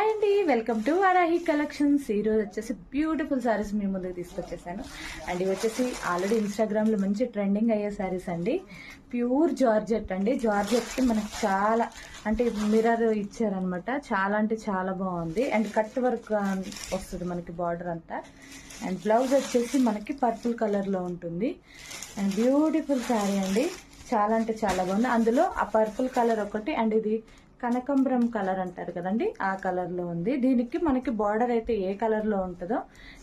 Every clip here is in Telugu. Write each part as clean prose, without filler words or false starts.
హాయ్ అండి, వెల్కమ్ టు వారాహి కలెక్షన్స్. ఈరోజు వచ్చేసి బ్యూటిఫుల్ శారీస్ మీ ముందుకు తీసుకొచ్చేసాను. అండ్ ఇవి వచ్చేసి ఆల్రెడీ ఇన్స్టాగ్రామ్లో మంచి ట్రెండింగ్ అయ్యే శారీస్ అండి. ప్యూర్ జార్జెట్ అండి. జార్జెట్కి మనకు చాలా అంటే మిర్రర్ ఇచ్చారనమాట. చాలా అంటే చాలా బాగుంది. అండ్ కట్ వర్క్ వస్తుంది మనకి బార్డర్ అంతా. అండ్ బ్లౌజ్ వచ్చేసి మనకి పర్పుల్ కలర్లో ఉంటుంది. అండ్ బ్యూటిఫుల్ శారీ అండి. చాలా అంటే చాలా బాగుంది. అందులో ఆ పర్పుల్ కలర్ ఒకటి అండ్ ఇది కనకంబరం కలర్ అంటారు కదండి, ఆ కలర్ లో ఉంది. దీనికి మనకి బార్డర్ అయితే ఏ కలర్ లో ఉంటుందో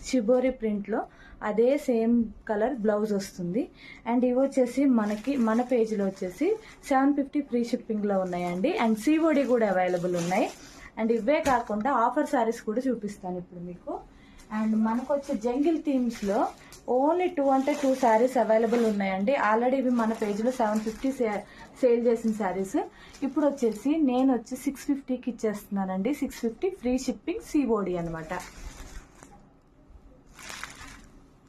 షిబోరి ప్రింట్ లో అదే సేమ్ కలర్ బ్లౌజ్ వస్తుంది. అండ్ ఇవి వచ్చేసి మనకి మన పేజ్ లో వచ్చేసి 750 ఫ్రీ షిప్పింగ్ లో ఉన్నాయండి. అండ్ సిఓడి కూడా అవైలబుల్ ఉన్నాయి. అండ్ ఇవే కాకుండా ఆఫర్ శారీస్ కూడా చూపిస్తాను ఇప్పుడు మీకు. అండ్ మనకు వచ్చే జంగిల్ థీమ్స్ లో ఓన్లీ 2 శారీస్ అవైలబుల్ ఉన్నాయండి. ఆల్రెడీ ఇవి మన పేజ్ లో 750 సేల్ చేసిన శారీస్. ఇప్పుడు వచ్చేసి నేను వచ్చి 650కి ఇచ్చేస్తున్నానండి. 650 ఫ్రీ షిప్పింగ్ సిఓడి అనమాట.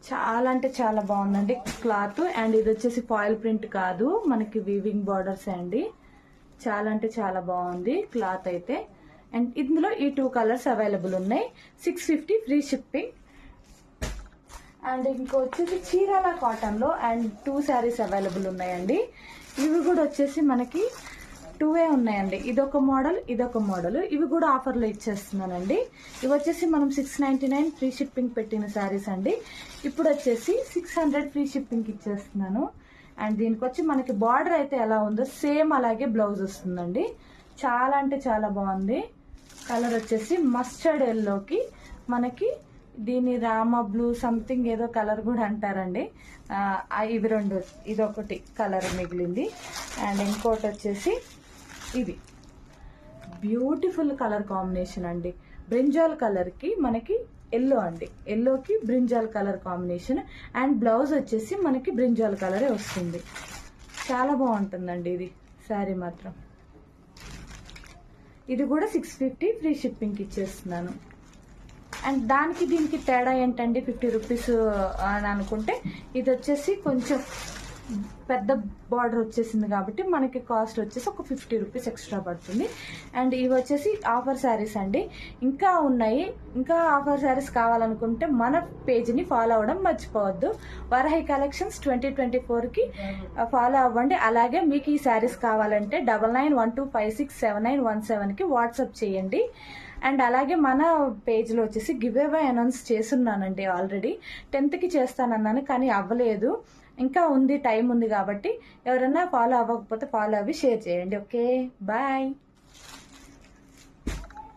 చాలా అంటే చాలా బాగుందండి క్లాత్. అండ్ ఇది వచ్చేసి ఫాయిల్ ప్రింట్ కాదు, మనకి వీవింగ్ బార్డర్స్ అండి. చాలా అంటే చాలా బాగుంది క్లాత్ అయితే. అండ్ ఇందులో ఈ 2 కలర్స్ అవైలబుల్ ఉన్నాయి. 650 ఫ్రీ షిప్పింగ్. అండ్ ఇంకో వచ్చేసి చీరాల కాటన్ లో అండ్ 2 శారీస్ అవైలబుల్ ఉన్నాయండి. ఇవి కూడా వచ్చేసి మనకి 2 ఉన్నాయండి. ఇదొక మోడల్, ఇదొక మోడల్. ఇవి కూడా ఆఫర్లో ఇచ్చేస్తున్నానండి. ఇవి వచ్చేసి మనం 699 ఫ్రీ షిప్పింగ్ పెట్టిన శారీస్ అండి. ఇప్పుడు వచ్చేసి 600 ఫ్రీ షిప్పింగ్ ఇచ్చేస్తున్నాను. అండ్ దీనికి వచ్చి మనకి బార్డర్ అయితే ఎలా ఉందో సేమ్ అలాగే బ్లౌజ్ వస్తుందండి. చాలా అంటే చాలా బాగుంది. కలర్ వచ్చేసి మస్టర్డ్ ఎల్లోకి మనకి దీని రామా బ్లూ సంథింగ్ ఏదో కలర్ కూడా అంటారండి. ఇవి రెండు, ఇదొకటి కలర్ మిగిలింది. అండ్ ఇంకోటి వచ్చేసి ఇది బ్యూటిఫుల్ కలర్ కాంబినేషన్ అండి. బ్రింజాల్ కలర్ కి మనకి ఎల్లో అండి. ఎల్లోకి brinjal colour combination. And blouse వచ్చేసి మనకి బ్రింజాల్ కలరే వస్తుంది. చాలా బాగుంటుందండి ఇది శారీ మాత్రం. ఇది కూడా 650 ఫ్రీ షిప్పింగ్కి ఇచ్చేస్తున్నాను. అండ్ దానికి దీనికి తేడా ఏంటండి, 50 రూపీస్ అని అనుకుంటే ఇది వచ్చేసి కొంచెం పెద్ద బార్డర్ వచ్చేసింది కాబట్టి మనకి కాస్ట్ వచ్చేసి ఒక 50 రూపీస్ ఎక్స్ట్రా పడుతుంది. అండ్ ఇవి వచ్చేసి ఆఫర్ శారీస్ అండి. ఇంకా ఉన్నాయి. ఇంకా ఆఫర్ శారీస్ కావాలనుకుంటే మన పేజ్ని ఫాలో అవ్వడం మర్చిపోవద్దు. వారాహి కలెక్షన్స్ 2024కి ఫాలో అవ్వండి. అలాగే మీకు ఈ శారీస్ కావాలంటే 9912567917కి వాట్సాప్ చేయండి. అండ్ అలాగే మన పేజ్లో వచ్చేసి గివ్ అవే అనౌన్స్ చేస్తున్నానండి. ఆల్రెడీ 10th చేస్తానన్నాను కానీ అవ్వలేదు. ఇంకా ఉంది, టైం ఉంది కాబట్టి ఎవరైనా ఫాలో అవ్వకపోతే ఫాలో అవ్వి షేర్ చేయండి. Okay, bye.